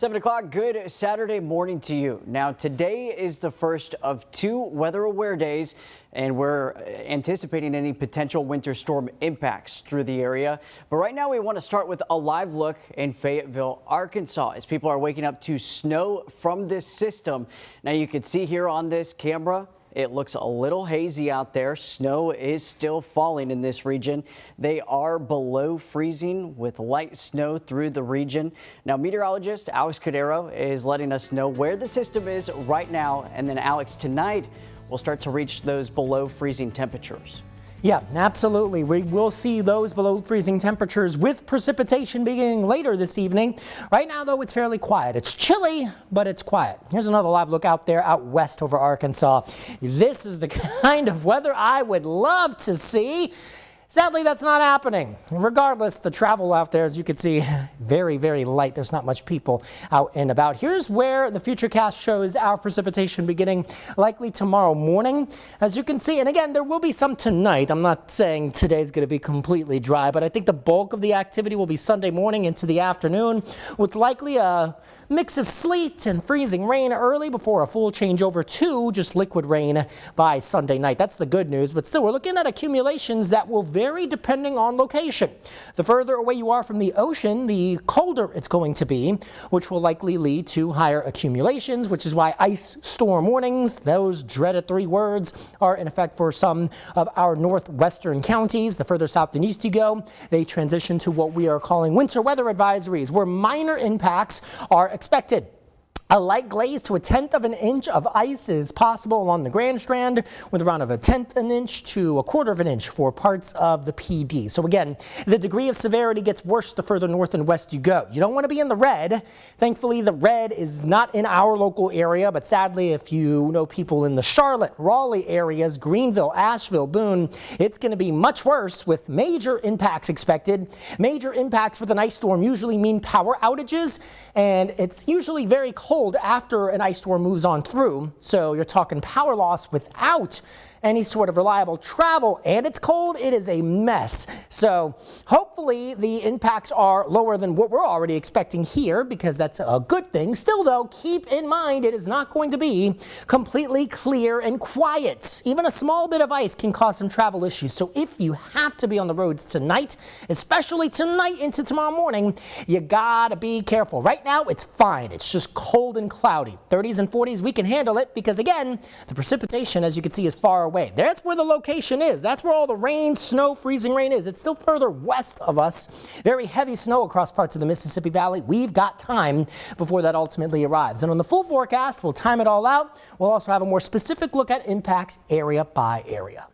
7 o'clock, good Saturday morning to you. Now, today is the first of 2 weather aware days, and we're anticipating any potential winter storm impacts through the area. But right now, we want to start with a live look in Fayetteville, Arkansas, as people are waking up to snow from this system. Now, you can see here on this camera, it looks a little hazy out there. Snow is still falling in this region. They are below freezing with light snow through the region. Now, meteorologist Alex Cordero is letting us know where the system is right now. And then, Alex, tonight we'll start to reach those below freezing temperatures. Yeah, absolutely. We will see those below freezing temperatures with precipitation beginning later this evening. Right now, though, it's fairly quiet. It's chilly, but it's quiet. Here's another live look out there out west over Arkansas. This is the kind of weather I would love to see. Sadly, that's not happening. Regardless, the travel out there, as you can see, very, very light. There's not much people out and about. Here's where the futurecast shows our precipitation beginning likely tomorrow morning. As you can see, and again, there will be some tonight. I'm not saying today's going to be completely dry, but I think the bulk of the activity will be Sunday morning into the afternoon, with likely a mix of sleet and freezing rain early before a full changeover to just liquid rain by Sunday night. That's the good news, but still, we're looking at accumulations that will vary depending on location. The further away you are from the ocean, the colder it's going to be, which will likely lead to higher accumulations, which is why ice storm warnings, those dreaded 3 words, are in effect for some of our northwestern counties. The further south and east you go, they transition to what we are calling winter weather advisories, where minor impacts are expected. A light glaze to 1/10 of an inch of ice is possible along the Grand Strand, with around of 1/10 an inch to 1/4 of an inch for parts of the PD. So again, the degree of severity gets worse the further north and west you go. You don't want to be in the red. Thankfully, the red is not in our local area, but sadly, if you know people in the Charlotte, Raleigh areas, Greenville, Asheville, Boone, it's going to be much worse with major impacts expected. Major impacts with an ice storm usually mean power outages, and it's usually very cold after an ice storm moves on through, so you're talking power loss without any sort of reliable travel, and it's cold. It is a mess. So hopefully the impacts are lower than what we're already expecting here, because that's a good thing. Still, though, keep in mind it is not going to be completely clear and quiet. Even a small bit of ice can cause some travel issues. So if you have to be on the roads tonight, especially tonight into tomorrow morning, you gotta be careful. Right now, it's fine. It's just cold and cloudy. 30s and 40s, we can handle it because, again, the precipitation, as you can see, is far away. That's where the location is. That's where all the rain, snow, freezing rain is. It's still further west of us. Very heavy snow across parts of the Mississippi Valley. We've got time before that ultimately arrives. And on the full forecast, we'll time it all out. We'll also have a more specific look at impacts area by area.